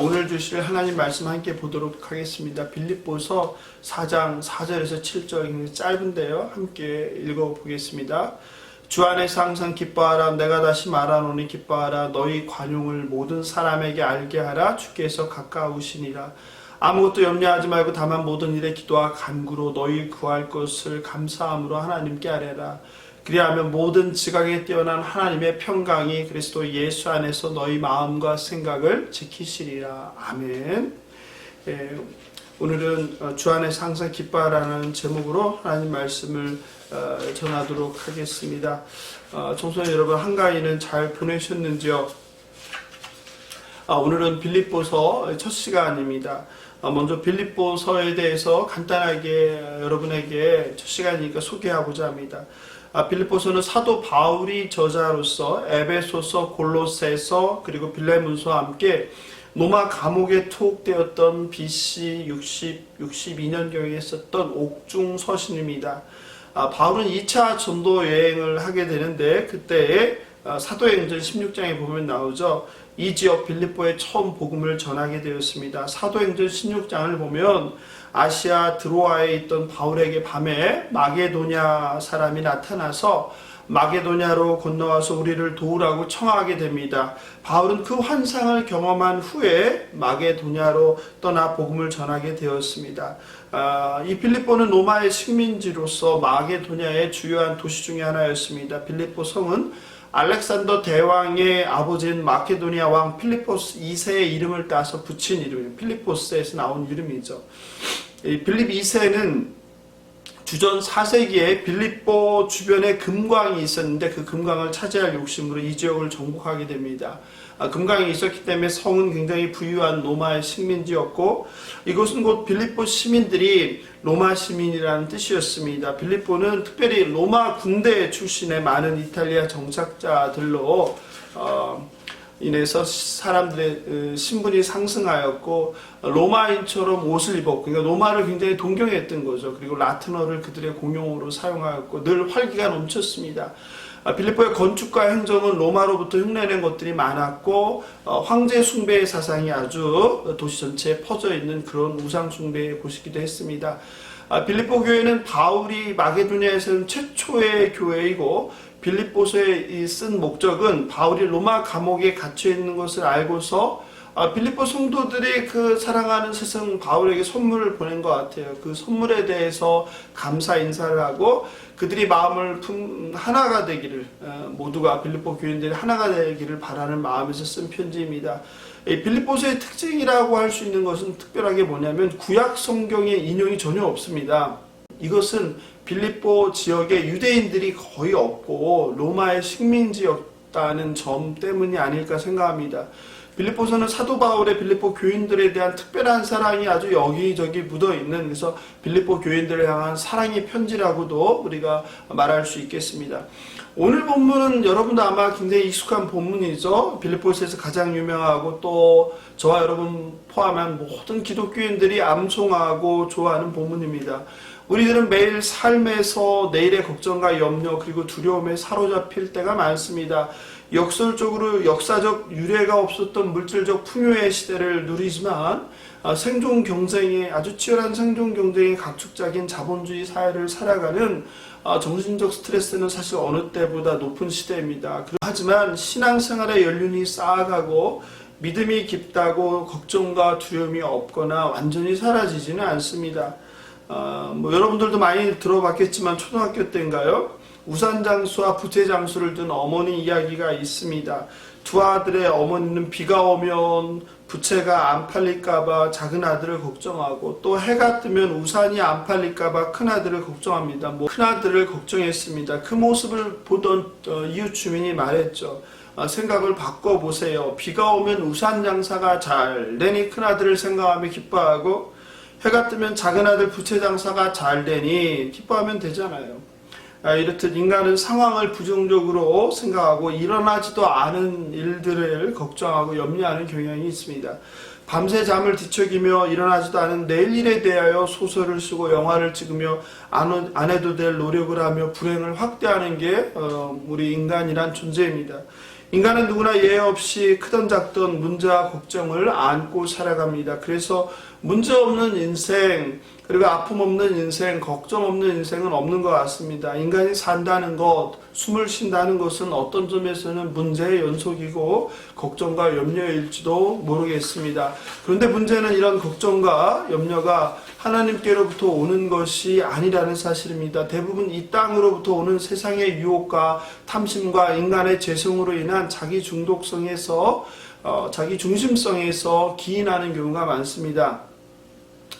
오늘 주실 하나님 말씀 함께 보도록 하겠습니다. 빌립보서 4장 4절에서 7절 짧은데요. 함께 읽어보겠습니다. 주 안에서 항상 기뻐하라. 내가 다시 말하노니 기뻐하라. 너희 관용을 모든 사람에게 알게 하라. 주께서 가까우시니라. 아무것도 염려하지 말고 다만 모든 일에 기도와 간구로 너희 구할 것을 감사함으로 하나님께 아뢰라. 그리하면 모든 지각에 뛰어난 하나님의 평강이 그리스도 예수 안에서 너희 마음과 생각을 지키시리라. 아멘. 오늘은 주 안에서 항상 기뻐하라는 제목으로 하나님 말씀을 전하도록 하겠습니다. 청소년 여러분, 한가위는 잘 보내셨는지요? 오늘은 빌립보서 첫 시간입니다. 먼저 빌립보서에 대해서 간단하게 여러분에게 첫 시간이니까 소개하고자 합니다. 빌립보서는 사도 바울이 저자로서 에베소서, 골로새서 그리고 빌레몬서와 함께 로마 감옥에 투옥되었던 BC 62년경에 썼던 옥중 서신입니다. 바울은 2차 전도 여행을 하게 되는데 그때에 사도행전 16장에 보면 나오죠. 이 지역 빌립보에 처음 복음을 전하게 되었습니다. 사도행전 16장을 보면 아시아 드로아에 있던 바울에게 밤에 마게도냐 사람이 나타나서 마게도냐로 건너와서 우리를 도우라고 청하게 됩니다. 바울은 그 환상을 경험한 후에 마게도냐로 떠나 복음을 전하게 되었습니다. 이 빌립보는 로마의 식민지로서 마게도냐의 주요한 도시 중에 하나였습니다. 빌립보 성은 알렉산더 대왕의 아버지인 마케도니아 왕 필리포스 2세의 이름을 따서 붙인 이름이에요. 필리포스에서 나온 이름이죠. 이 빌립 2세는 주전 4세기에 빌립보 주변에 금광이 있었는데 그 금광을 차지할 욕심으로 이 지역을 정복하게 됩니다. 금광이 있었기 때문에 성은 굉장히 부유한 로마의 식민지였고 이곳은 곧 빌립보 시민들이 로마 시민이라는 뜻이었습니다. 빌립보는 특별히 로마 군대 출신의 많은 이탈리아 정착자들로 인해서 사람들의 신분이 상승하였고 로마인처럼 옷을 입었고 그러니까 로마를 굉장히 동경했던 거죠. 그리고 라틴어를 그들의 공용어로 사용하였고 늘 활기가 넘쳤습니다. 빌립보의 건축과 행정은 로마로부터 흉내낸 것들이 많았고 황제 숭배의 사상이 아주 도시 전체에 퍼져 있는 그런 우상 숭배의 곳이기도 했습니다. 빌립보 교회는 바울이 마게도냐에 세운 최초의 교회이고 빌립보서에 쓴 목적은 바울이 로마 감옥에 갇혀 있는 것을 알고서 빌립보 성도들이 그 사랑하는 스승 바울에게 선물을 보낸 것 같아요. 그 선물에 대해서 감사 인사를 하고 그들이 마음을 하나가 되기를 모두가 빌립보 교인들이 하나가 되기를 바라는 마음에서 쓴 편지입니다. 빌립보서의 특징이라고 할 수 있는 것은 특별하게 뭐냐면 구약 성경의 인용이 전혀 없습니다. 이것은 빌립보 지역에 유대인들이 거의 없고 로마의 식민지였다는 점 때문이 아닐까 생각합니다. 빌립보서는 사도 바울의 빌립보 교인들에 대한 특별한 사랑이 아주 여기저기 묻어있는 그래서 빌립보 교인들을 향한 사랑의 편지라고도 우리가 말할 수 있겠습니다. 오늘 본문은 여러분도 아마 굉장히 익숙한 본문이죠. 빌립보서에서 가장 유명하고 또 저와 여러분 포함한 모든 기독교인들이 암송하고 좋아하는 본문입니다. 우리들은 매일 삶에서 내일의 걱정과 염려 그리고 두려움에 사로잡힐 때가 많습니다. 역설적으로 역사적 유례가 없었던 물질적 풍요의 시대를 누리지만 생존 경쟁에 아주 치열한 생존 경쟁에 각축적인 자본주의 사회를 살아가는 정신적 스트레스는 사실 어느 때보다 높은 시대입니다. 하지만 신앙생활의 연륜이 쌓아가고 믿음이 깊다고 걱정과 두려움이 없거나 완전히 사라지지는 않습니다. 여러분들도 많이 들어봤겠지만 초등학교 때인가요? 우산장수와 부채장수를 둔 어머니 이야기가 있습니다. 두 아들의 어머니는 비가 오면 부채가 안 팔릴까봐 작은 아들을 걱정하고 또 해가 뜨면 우산이 안 팔릴까봐 큰 아들을 걱정합니다. 큰 아들을 걱정했습니다. 그 모습을 보던 이웃 주민이 말했죠. 생각을 바꿔보세요. 비가 오면 우산 장사가 잘 되니 큰 아들을 생각하며 기뻐하고 해가 뜨면 작은 아들 부채 장사가 잘 되니 기뻐하면 되잖아요. 이렇듯 인간은 상황을 부정적으로 생각하고 일어나지도 않은 일들을 걱정하고 염려하는 경향이 있습니다. 밤새 잠을 뒤척이며 일어나지도 않은 내일 일에 대하여 소설을 쓰고 영화를 찍으며 안 해도 될 노력을 하며 불행을 확대하는 게 우리 인간이란 존재입니다. 인간은 누구나 예외 없이 크던 작던 문제와 걱정을 안고 살아갑니다. 그래서 문제 없는 인생, 그리고 아픔 없는 인생, 걱정 없는 인생은 없는 것 같습니다. 인간이 산다는 것, 숨을 쉰다는 것은 어떤 점에서는 문제의 연속이고 걱정과 염려일지도 모르겠습니다. 그런데 문제는 이런 걱정과 염려가 하나님께로부터 오는 것이 아니라는 사실입니다. 대부분 이 땅으로부터 오는 세상의 유혹과 탐심과 인간의 죄성으로 인한 자기 중독성에서 자기 중심성에서 기인하는 경우가 많습니다.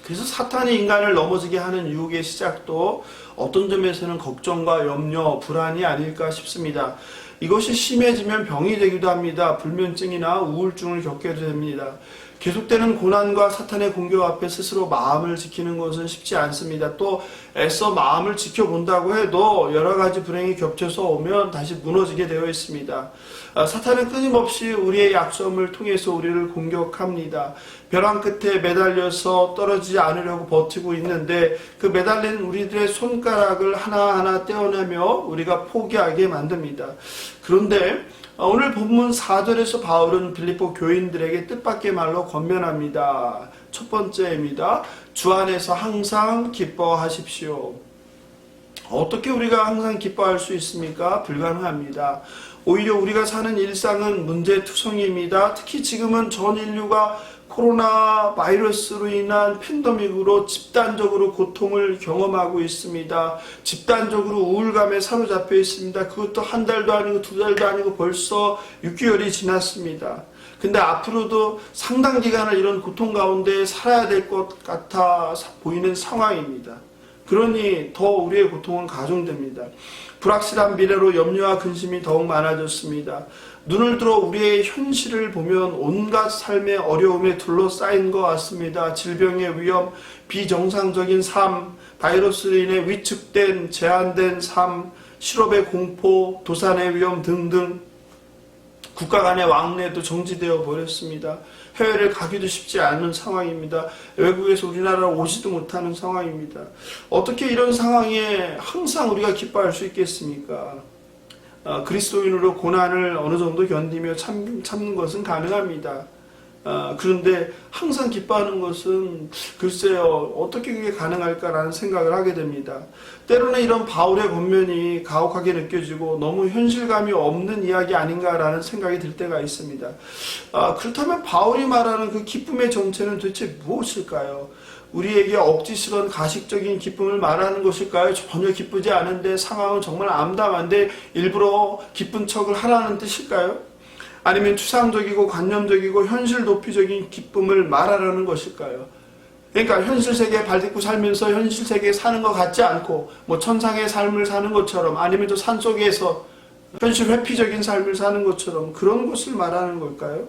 그래서 사탄이 인간을 넘어지게 하는 유혹의 시작도 어떤 점에서는 걱정과 염려, 불안이 아닐까 싶습니다. 이것이 심해지면 병이 되기도 합니다. 불면증이나 우울증을 겪게 됩니다. 계속되는 고난과 사탄의 공격 앞에 스스로 마음을 지키는 것은 쉽지 않습니다. 또 애써 마음을 지켜본다고 해도 여러 가지 불행이 겹쳐서 오면 다시 무너지게 되어 있습니다. 사탄은 끊임없이 우리의 약점을 통해서 우리를 공격합니다. 벼랑 끝에 매달려서 떨어지지 않으려고 버티고 있는데 그 매달린 우리들의 손가락을 하나하나 떼어내며 우리가 포기하게 만듭니다. 그런데 오늘 본문 4절에서 바울은 빌립보 교인들에게 뜻밖의 말로 권면합니다. 첫 번째입니다. 주 안에서 항상 기뻐하십시오. 어떻게 우리가 항상 기뻐할 수 있습니까? 불가능합니다. 오히려 우리가 사는 일상은 문제투성이입니다. 특히 지금은 전 인류가 코로나 바이러스로 인한 팬데믹으로 집단적으로 고통을 경험하고 있습니다. 집단적으로 우울감에 사로잡혀 있습니다. 그것도 한 달도 아니고 두 달도 아니고 벌써 6개월이 지났습니다. 근데 앞으로도 상당 기간을 이런 고통 가운데 살아야 될 것 같아 보이는 상황입니다. 그러니 더 우리의 고통은 가중됩니다. 불확실한 미래로 염려와 근심이 더욱 많아졌습니다. 눈을 들어 우리의 현실을 보면 온갖 삶의 어려움에 둘러싸인 것 같습니다. 질병의 위험, 비정상적인 삶, 바이러스로 인해 위축된, 제한된 삶, 실업의 공포, 도산의 위험 등등 국가 간의 왕래도 정지되어 버렸습니다. 해외를 가기도 쉽지 않은 상황입니다. 외국에서 우리나라로 오지도 못하는 상황입니다. 어떻게 이런 상황에 항상 우리가 기뻐할 수 있겠습니까? 그리스도인으로 고난을 어느 정도 견디며 참는 것은 가능합니다. 그런데 항상 기뻐하는 것은 글쎄요, 어떻게 그게 가능할까라는 생각을 하게 됩니다. 때로는 이런 바울의 권면이 가혹하게 느껴지고 너무 현실감이 없는 이야기 아닌가라는 생각이 들 때가 있습니다. 그렇다면 바울이 말하는 그 기쁨의 정체는 도대체 무엇일까요? 우리에게 억지스러운 가식적인 기쁨을 말하는 것일까요? 전혀 기쁘지 않은데 상황은 정말 암담한데 일부러 기쁜 척을 하라는 뜻일까요? 아니면 추상적이고 관념적이고 현실 도피적인 기쁨을 말하라는 것일까요? 그러니까 현실 세계에 발딛고 살면서 현실 세계에 사는 것 같지 않고 뭐 천상의 삶을 사는 것처럼 아니면 저 산속에서 현실 회피적인 삶을 사는 것처럼 그런 것을 말하는 걸까요?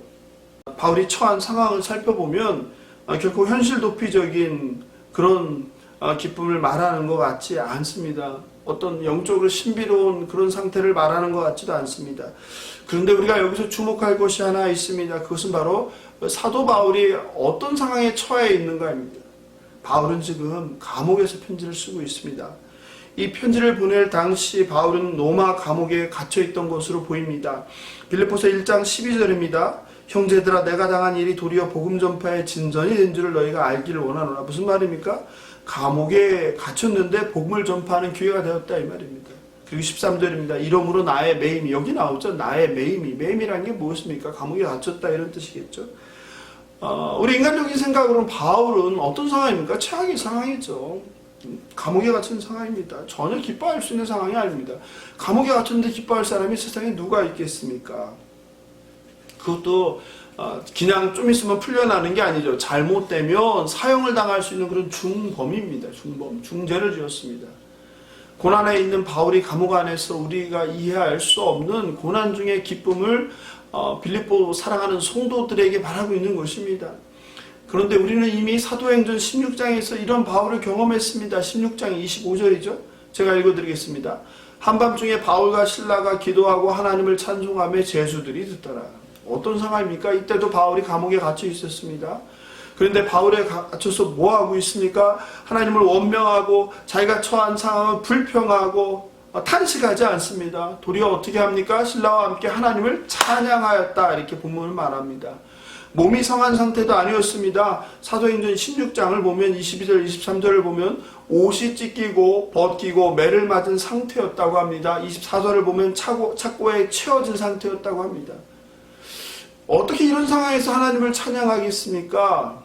바울이 처한 상황을 살펴보면 결코 현실 도피적인 그런 기쁨을 말하는 것 같지 않습니다. 어떤 영적으로 신비로운 그런 상태를 말하는 것 같지도 않습니다. 그런데 우리가 여기서 주목할 것이 하나 있습니다. 그것은 바로 사도 바울이 어떤 상황에 처해 있는가입니다. 바울은 지금 감옥에서 편지를 쓰고 있습니다. 이 편지를 보낼 당시 바울은 로마 감옥에 갇혀 있던 것으로 보입니다. 빌립보서 1장 12절입니다. 형제들아, 내가 당한 일이 도리어 복음 전파의 진전이 된 줄을 너희가 알기를 원하노라. 무슨 말입니까? 감옥에 갇혔는데 복음을 전파하는 기회가 되었다 이 말입니다. 그리고 13절입니다. 이러므로 나의 매임이, 여기 나오죠. 나의 매임이라는 게 무엇입니까? 감옥에 갇혔다 이런 뜻이겠죠. 우리 인간적인 생각으로는 바울은 어떤 상황입니까? 최악의 상황이죠. 감옥에 갇힌 상황입니다. 전혀 기뻐할 수 있는 상황이 아닙니다. 감옥에 갇혔는데 기뻐할 사람이 세상에 누가 있겠습니까? 그것도 그냥 좀 있으면 풀려나는 게 아니죠. 잘못되면 사형을 당할 수 있는 그런 중범입니다. 중죄를 지었습니다. 고난에 있는 바울이 감옥 안에서 우리가 이해할 수 없는 고난 중의 기쁨을 빌립보 사랑하는 성도들에게 말하고 있는 것입니다. 그런데 우리는 이미 사도행전 16장에서 이런 바울을 경험했습니다. 16장 25절이죠. 제가 읽어드리겠습니다. 한밤중에 바울과 실라가 기도하고 하나님을 찬송하며 제수들이 듣더라. 어떤 상황입니까? 이때도 바울이 감옥에 갇혀 있었습니다. 그런데 바울에 갇혀서 뭐하고 있습니까? 하나님을 원명하고 자기가 처한 상황을 불평하고 탄식하지 않습니다. 도리어 어떻게 합니까? 신라와 함께 하나님을 찬양하였다. 이렇게 본문을 말합니다. 몸이 상한 상태도 아니었습니다. 사도행전 16장을 보면 22절 23절을 보면 옷이 찢기고 벗기고 매를 맞은 상태였다고 합니다. 24절을 보면 착고에 채워진 상태였다고 합니다. 어떻게 이런 상황에서 하나님을 찬양하겠습니까?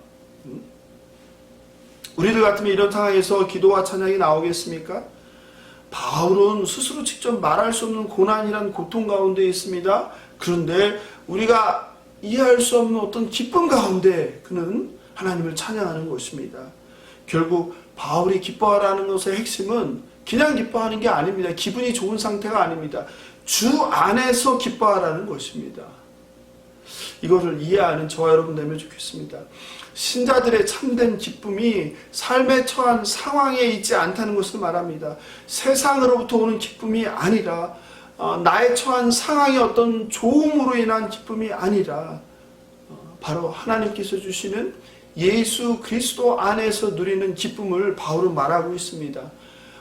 우리들 같으면 이런 상황에서 기도와 찬양이 나오겠습니까? 바울은 스스로 직접 말할 수 없는 고난이란 고통 가운데 있습니다. 그런데 우리가 이해할 수 없는 어떤 기쁨 가운데 그는 하나님을 찬양하는 것입니다. 결국 바울이 기뻐하라는 것의 핵심은 그냥 기뻐하는 게 아닙니다. 기분이 좋은 상태가 아닙니다. 주 안에서 기뻐하라는 것입니다. 이것을 이해하는 저와 여러분 되면 좋겠습니다. 신자들의 참된 기쁨이 삶에 처한 상황에 있지 않다는 것을 말합니다. 세상으로부터 오는 기쁨이 아니라 나의 처한 상황의 어떤 좋음으로 인한 기쁨이 아니라 바로 하나님께서 주시는 예수 그리스도 안에서 누리는 기쁨을 바울은 말하고 있습니다.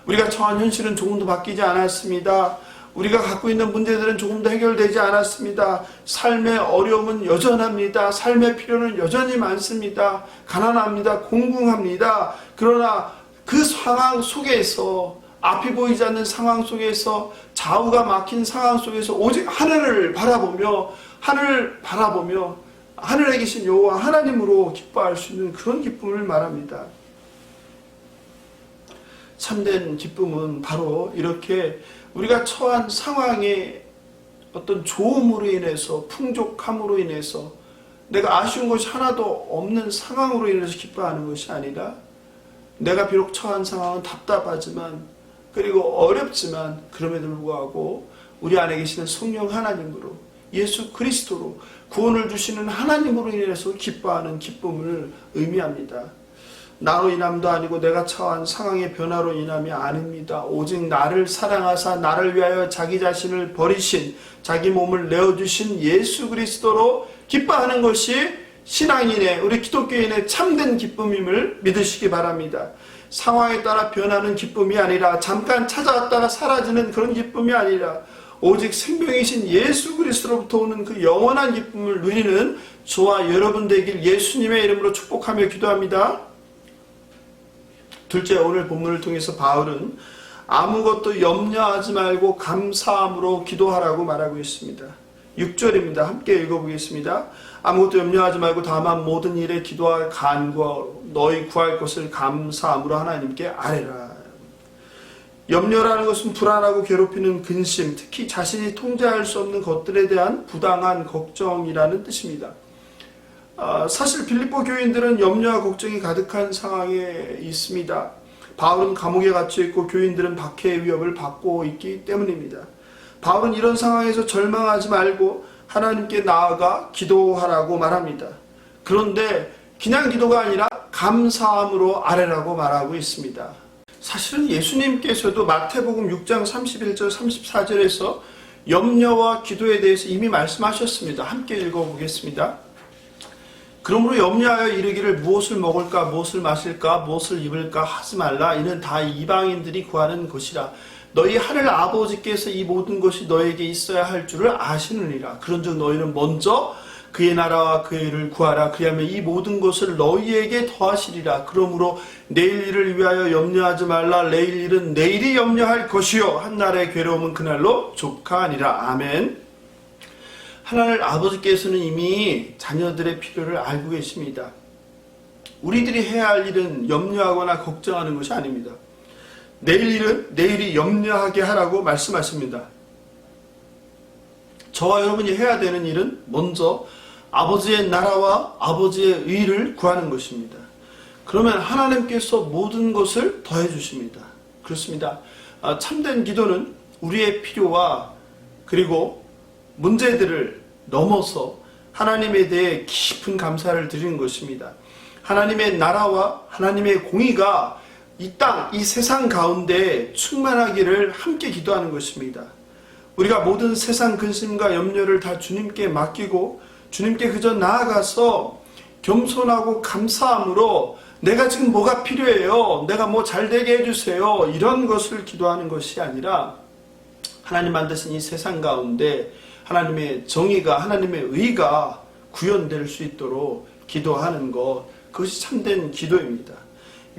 우리가 처한 현실은 조금도 바뀌지 않았습니다. 우리가 갖고 있는 문제들은 조금도 해결되지 않았습니다. 삶의 어려움은 여전합니다. 삶의 필요는 여전히 많습니다. 가난합니다. 공궁합니다. 그러나 그 상황 속에서 앞이 보이지 않는 상황 속에서 좌우가 막힌 상황 속에서 오직 하늘을 바라보며 하늘에 계신 여호와 하나님으로 기뻐할 수 있는 그런 기쁨을 말합니다. 참된 기쁨은 바로 이렇게 우리가 처한 상황의 어떤 좋음으로 인해서 풍족함으로 인해서 내가 아쉬운 것이 하나도 없는 상황으로 인해서 기뻐하는 것이 아니라 내가 비록 처한 상황은 답답하지만 그리고 어렵지만 그럼에도 불구하고 우리 안에 계시는 성령 하나님으로 예수 그리스도로 구원을 주시는 하나님으로 인해서 기뻐하는 기쁨을 의미합니다. 나로 인함도 아니고 내가 처한 상황의 변화로 인함이 아닙니다. 오직 나를 사랑하사 나를 위하여 자기 자신을 버리신 자기 몸을 내어주신 예수 그리스도로 기뻐하는 것이 신앙인의 우리 기독교인의 참된 기쁨임을 믿으시기 바랍니다. 상황에 따라 변하는 기쁨이 아니라 잠깐 찾아왔다가 사라지는 그런 기쁨이 아니라 오직 생명이신 예수 그리스도로부터 오는 그 영원한 기쁨을 누리는 저와 여러분 되길 예수님의 이름으로 축복하며 기도합니다. 둘째, 오늘 본문을 통해서 바울은 아무것도 염려하지 말고 감사함으로 기도하라고 말하고 있습니다. 6절입니다. 함께 읽어보겠습니다. 아무것도 염려하지 말고 다만 모든 일에 기도와 간구와 너희 구할 것을 감사함으로 하나님께 아뢰라. 염려라는 것은 불안하고 괴롭히는 근심, 특히 자신이 통제할 수 없는 것들에 대한 부당한 걱정이라는 뜻입니다. 사실 빌립보 교인들은 염려와 걱정이 가득한 상황에 있습니다. 바울은 감옥에 갇혀 있고 교인들은 박해의 위협을 받고 있기 때문입니다. 바울은 이런 상황에서 절망하지 말고 하나님께 나아가 기도하라고 말합니다. 그런데 그냥 기도가 아니라 감사함으로 아뢰라고 말하고 있습니다. 사실은 예수님께서도 마태복음 6장 31절 34절에서 염려와 기도에 대해서 이미 말씀하셨습니다. 함께 읽어보겠습니다. 그러므로 염려하여 이르기를 무엇을 먹을까 무엇을 마실까 무엇을 입을까 하지 말라. 이는 다 이방인들이 구하는 것이라. 너희 하늘 아버지께서 이 모든 것이 너에게 있어야 할 줄을 아시느니라. 그런즉 너희는 먼저 그의 나라와 그의 일을 구하라. 그리하면 이 모든 것을 너희에게 더하시리라. 그러므로 내일 일을 위하여 염려하지 말라. 내일 일은 내일이 염려할 것이요 한날의 괴로움은 그날로 족하니라. 아멘. 하나님 아버지께서는 이미 자녀들의 필요를 알고 계십니다. 우리들이 해야 할 일은 염려하거나 걱정하는 것이 아닙니다. 내일 일은 내일이 염려하게 하라고 말씀하십니다. 저와 여러분이 해야 되는 일은 먼저 아버지의 나라와 아버지의 의를 구하는 것입니다. 그러면 하나님께서 모든 것을 더해 주십니다. 그렇습니다. 참된 기도는 우리의 필요와 그리고 문제들을 넘어서 하나님에 대해 깊은 감사를 드리는 것입니다. 하나님의 나라와 하나님의 공의가 이 땅, 이 세상 가운데 충만하기를 함께 기도하는 것입니다. 우리가 모든 세상 근심과 염려를 다 주님께 맡기고 주님께 그저 나아가서 겸손하고 감사함으로 내가 지금 뭐가 필요해요? 내가 뭐 잘되게 해주세요. 이런 것을 기도하는 것이 아니라 하나님 만드신 이 세상 가운데 하나님의 정의가, 하나님의 의가 구현될 수 있도록 기도하는 것, 그것이 참된 기도입니다.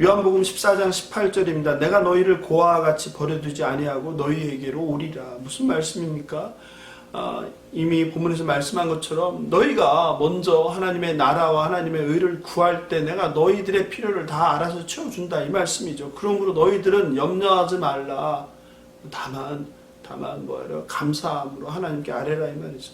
요한복음 14장 18절입니다. 내가 너희를 고아와 같이 버려두지 아니하고 너희에게로 오리라. 무슨 말씀입니까? 이미 본문에서 말씀한 것처럼 너희가 먼저 하나님의 나라와 하나님의 의를 구할 때 내가 너희들의 필요를 다 알아서 채워준다, 이 말씀이죠. 그러므로 너희들은 염려하지 말라. 다만 뭐예요? 감사함으로 하나님께 아뢰라, 이 말이죠.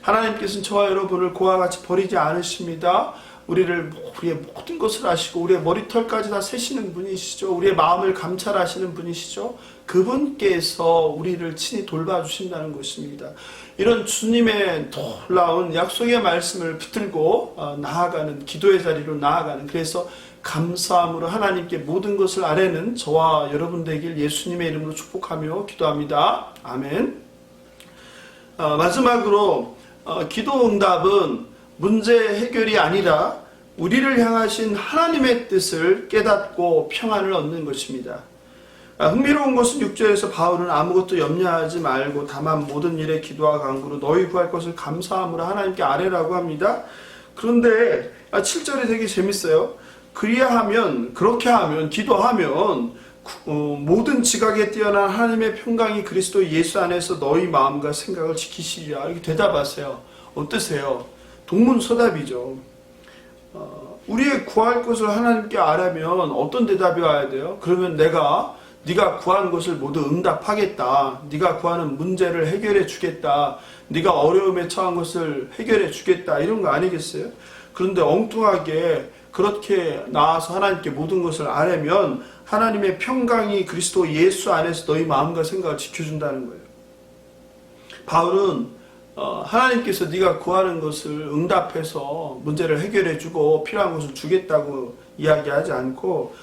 하나님께서는 저와 여러분을 고아와 같이 버리지 않으십니다. 우리의 모든 것을 아시고 우리의 머리털까지 다 세시는 분이시죠. 우리의 마음을 감찰하시는 분이시죠. 그분께서 우리를 친히 돌봐주신다는 것입니다. 이런 주님의 놀라운 약속의 말씀을 붙들고 나아가는, 기도의 자리로 나아가는, 그래서 감사함으로 하나님께 모든 것을 아뢰는 저와 여러분 되길 예수님의 이름으로 축복하며 기도합니다. 아멘. 마지막으로 기도 응답은 문제 해결이 아니라 우리를 향하신 하나님의 뜻을 깨닫고 평안을 얻는 것입니다. 흥미로운 것은 6절에서 바울은 아무것도 염려하지 말고 다만 모든 일에 기도와 간구로 너희 구할 것을 감사함으로 하나님께 아뢰라고 합니다. 그런데 7절이 되게 재밌어요. 그렇게 하면 기도하면 모든 지각에 뛰어난 하나님의 평강이 그리스도 예수 안에서 너희 마음과 생각을 지키시리라. 이렇게 대답하세요. 어떠세요? 동문서답이죠. 우리의 구할 것을 하나님께 아뢰면 어떤 대답이 와야 돼요? 그러면 네가 구하는 것을 모두 응답하겠다. 네가 구하는 문제를 해결해 주겠다. 네가 어려움에 처한 것을 해결해 주겠다. 이런 거 아니겠어요? 그런데 엉뚱하게 그렇게 나와서 하나님께 모든 것을 아뢰면 하나님의 평강이 그리스도 예수 안에서 너희 마음과 생각을 지켜준다는 거예요. 바울은 하나님께서 네가 구하는 것을 응답해서 문제를 해결해주고 필요한 것을 주겠다고 이야기하지 않고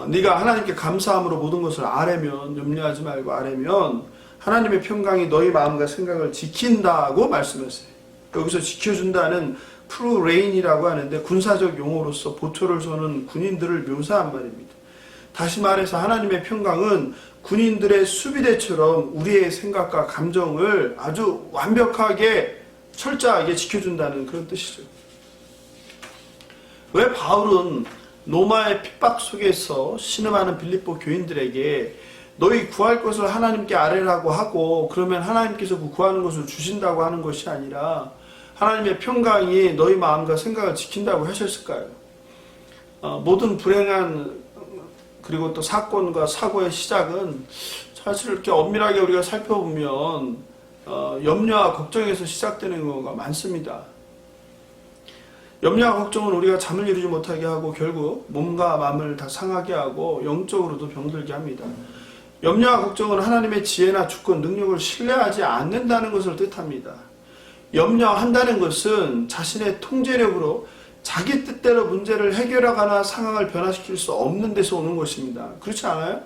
네가 하나님께 감사함으로 모든 것을 아뢰면, 염려하지 말고 아뢰면 하나님의 평강이 너희 마음과 생각을 지킨다고 말씀했어요. 여기서 지켜준다는 프루레인이라고 하는데 군사적 용어로서 보초를 쏘는 군인들을 묘사한 말입니다. 다시 말해서 하나님의 평강은 군인들의 수비대처럼 우리의 생각과 감정을 아주 완벽하게 철저하게 지켜준다는 그런 뜻이죠. 왜 바울은 로마의 핍박 속에서 신음하는 빌립보 교인들에게 너희 구할 것을 하나님께 아뢰라고 하고 그러면 하나님께서 그 구하는 것을 주신다고 하는 것이 아니라 하나님의 평강이 너희 마음과 생각을 지킨다고 하셨을까요? 모든 불행한 그리고 또 사건과 사고의 시작은 사실 이렇게 엄밀하게 우리가 살펴보면 염려와 걱정에서 시작되는 경우가 많습니다. 염려와 걱정은 우리가 잠을 이루지 못하게 하고 결국 몸과 마음을 다 상하게 하고 영적으로도 병들게 합니다. 염려와 걱정은 하나님의 지혜나 주권, 능력을 신뢰하지 않는다는 것을 뜻합니다. 염려한다는 것은 자신의 통제력으로 자기 뜻대로 문제를 해결하거나 상황을 변화시킬 수 없는 데서 오는 것입니다. 그렇지 않아요?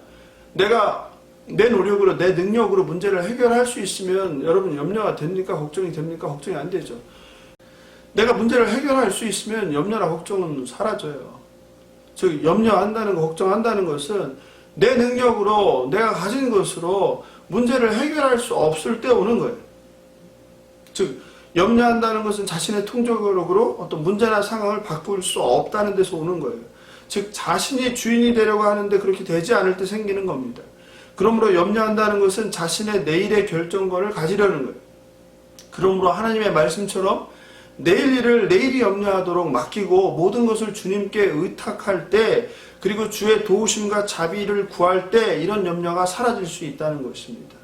내가 내 노력으로, 내 능력으로 문제를 해결할 수 있으면 여러분 염려가 됩니까? 걱정이 됩니까? 걱정이 안 되죠. 내가 문제를 해결할 수 있으면 염려나 걱정은 사라져요. 즉 염려한다는 거, 걱정한다는 것은 내 능력으로, 내가 가진 것으로 문제를 해결할 수 없을 때 오는 거예요. 즉 염려한다는 것은 자신의 통제력으로 어떤 문제나 상황을 바꿀 수 없다는 데서 오는 거예요. 즉 자신이 주인이 되려고 하는데 그렇게 되지 않을 때 생기는 겁니다. 그러므로 염려한다는 것은 자신의 내일의 결정권을 가지려는 거예요. 그러므로 하나님의 말씀처럼 내일 일을 내일이 염려하도록 맡기고 모든 것을 주님께 의탁할 때, 그리고 주의 도우심과 자비를 구할 때 이런 염려가 사라질 수 있다는 것입니다.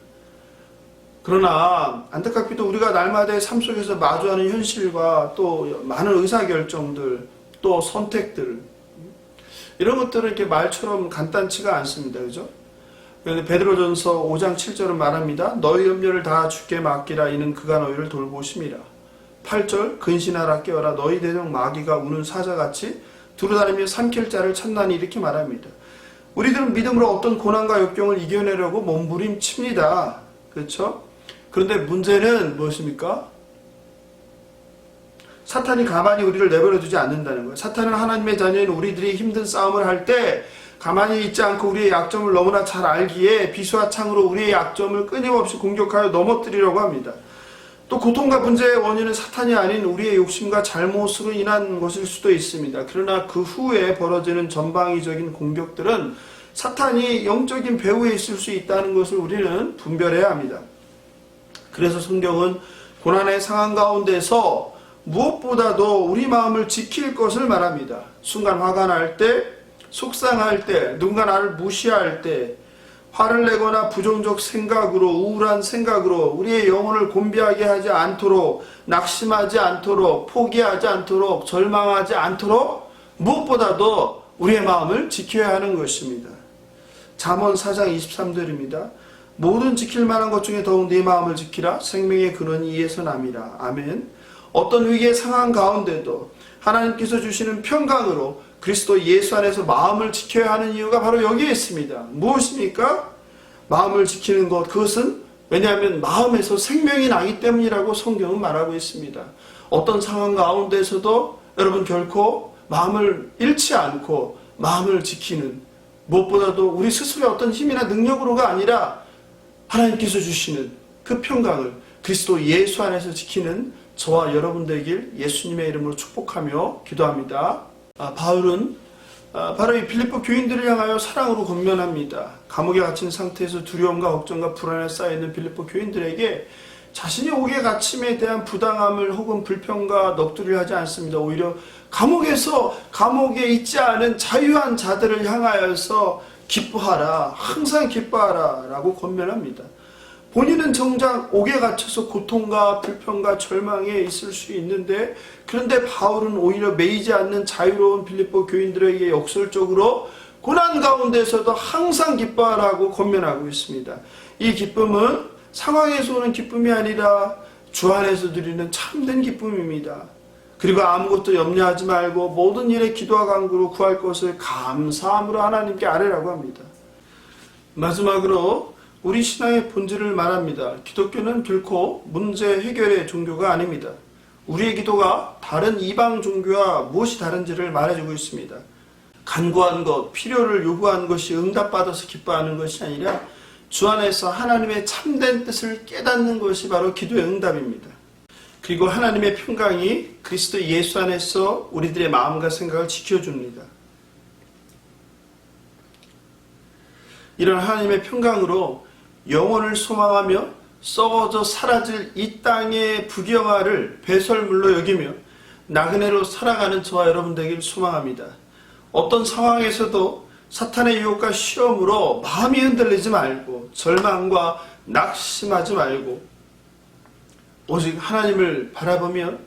그러나 안타깝게도 우리가 날마다의 삶 속에서 마주하는 현실과 또 많은 의사결정들, 또 선택들, 이런 것들은 이렇게 말처럼 간단치가 않습니다. 그죠? 베드로전서 5장 7절은 말합니다. 너희 염려를 다 주께 맡기라. 이는 그가 너희를 돌보심이라. 8절 근신하라 깨어라. 너희 대적 마귀가 우는 사자같이 두루다니며 삼킬 자를 찾나니. 이렇게 말합니다. 우리들은 믿음으로 어떤 고난과 역경을 이겨내려고 몸부림칩니다. 그렇죠? 그런데 문제는 무엇입니까? 사탄이 가만히 우리를 내버려 두지 않는다는 거예요. 사탄은 하나님의 자녀인 우리들이 힘든 싸움을 할 때 가만히 있지 않고 우리의 약점을 너무나 잘 알기에 비수와 창으로 우리의 약점을 끊임없이 공격하여 넘어뜨리려고 합니다. 또 고통과 문제의 원인은 사탄이 아닌 우리의 욕심과 잘못으로 인한 것일 수도 있습니다. 그러나 그 후에 벌어지는 전방위적인 공격들은 사탄이 영적인 배후에 있을 수 있다는 것을 우리는 분별해야 합니다. 그래서 성경은 고난의 상황 가운데서 무엇보다도 우리 마음을 지킬 것을 말합니다. 순간 화가 날 때, 속상할 때, 누군가 나를 무시할 때, 화를 내거나 부정적 생각으로, 우울한 생각으로 우리의 영혼을 곤비하게 하지 않도록, 낙심하지 않도록, 포기하지 않도록, 절망하지 않도록 무엇보다도 우리의 마음을 지켜야 하는 것입니다. 잠언 4장 23절입니다. 모든 지킬 만한 것 중에 더욱 네 마음을 지키라. 생명의 근원이 이에서 남이라. 아멘. 어떤 위기의 상황 가운데도 하나님께서 주시는 평강으로 그리스도 예수 안에서 마음을 지켜야 하는 이유가 바로 여기에 있습니다. 무엇입니까? 마음을 지키는 것, 그것은 왜냐하면 마음에서 생명이 나기 때문이라고 성경은 말하고 있습니다. 어떤 상황 가운데서도 여러분 결코 마음을 잃지 않고 마음을 지키는, 무엇보다도 우리 스스로의 어떤 힘이나 능력으로가 아니라 하나님께서 주시는 그 평강을 그리스도 예수 안에서 지키는 저와 여러분 되길 예수님의 이름으로 축복하며 기도합니다. 바울은 바로 이 빌립보 교인들을 향하여 사랑으로 권면합니다. 감옥에 갇힌 상태에서 두려움과 걱정과 불안에 쌓여있는 빌립보 교인들에게 자신이 옥에 갇힘에 대한 부당함을 혹은 불평과 넋두리를 하지 않습니다. 오히려 감옥에 있지 않은 자유한 자들을 향하여서 기뻐하라, 항상 기뻐하라 라고 권면합니다. 본인은 정작 옥에 갇혀서 고통과 불평과 절망에 있을 수 있는데, 그런데 바울은 오히려 매이지 않는 자유로운 빌립보 교인들에게 역설적으로 고난 가운데서도 항상 기뻐하라고 권면하고 있습니다. 이 기쁨은 상황에서 오는 기쁨이 아니라 주 안에서 누리는 참된 기쁨입니다. 그리고 아무것도 염려하지 말고 모든 일에 기도와 간구로 구할 것을 감사함으로 하나님께 아뢰라고 합니다. 마지막으로 우리 신앙의 본질을 말합니다. 기독교는 결코 문제 해결의 종교가 아닙니다. 우리의 기도가 다른 이방 종교와 무엇이 다른지를 말해주고 있습니다. 간구한 것, 필요를 요구한 것이 응답받아서 기뻐하는 것이 아니라 주 안에서 하나님의 참된 뜻을 깨닫는 것이 바로 기도의 응답입니다. 그리고 하나님의 평강이 그리스도 예수 안에서 우리들의 마음과 생각을 지켜줍니다. 이런 하나님의 평강으로 영혼을 소망하며 썩어져 사라질 이 땅의 부경화를 배설물로 여기며 나그네로 살아가는 저와 여러분 되길 소망합니다. 어떤 상황에서도 사탄의 유혹과 시험으로 마음이 흔들리지 말고 절망과 낙심하지 말고 오직 하나님을 바라보며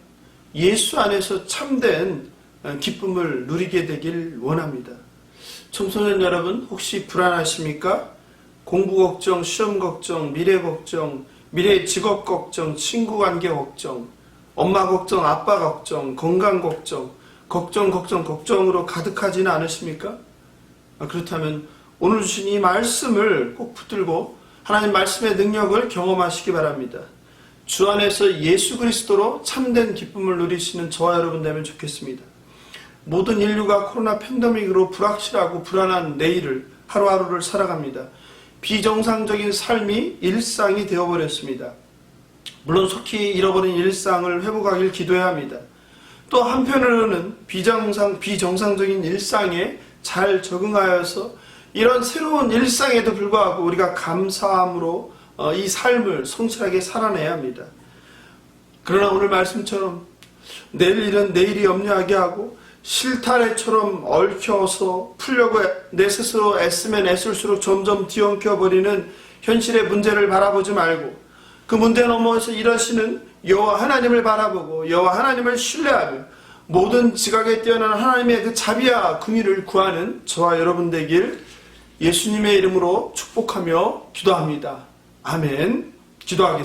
예수 안에서 참된 기쁨을 누리게 되길 원합니다. 청소년 여러분, 혹시 불안하십니까? 공부 걱정, 시험 걱정, 미래 걱정, 미래 직업 걱정, 친구 관계 걱정, 엄마 걱정, 아빠 걱정, 건강 걱정으로 가득하지는 않으십니까? 그렇다면 오늘 주신 이 말씀을 꼭 붙들고 하나님 말씀의 능력을 경험하시기 바랍니다. 주 안에서 예수 그리스도로 참된 기쁨을 누리시는 저와 여러분 되면 좋겠습니다. 모든 인류가 코로나 팬데믹으로 불확실하고 불안한 내일을, 하루하루를 살아갑니다. 비정상적인 삶이 일상이 되어버렸습니다. 물론 속히 잃어버린 일상을 회복하길 기도해야 합니다. 또 한편으로는 비정상적인 일상에 잘 적응하여서 이런 새로운 일상에도 불구하고 우리가 감사함으로 이 삶을 성실하게 살아내야 합니다. 그러나 오늘 말씀처럼 내일 일은 내일이 염려하게 하고 실타래처럼 얽혀서 풀려고 내 스스로 애쓰면 애쓸수록 점점 뒤엉켜버리는 현실의 문제를 바라보지 말고 그 문제 넘어서 일하시는 여호와 하나님을 바라보고 여호와 하나님을 신뢰하며 모든 지각에 뛰어난 하나님의 그 자비와 긍휼을 구하는 저와 여러분 되길 예수님의 이름으로 축복하며 기도합니다. 아멘. 기도하겠습니다.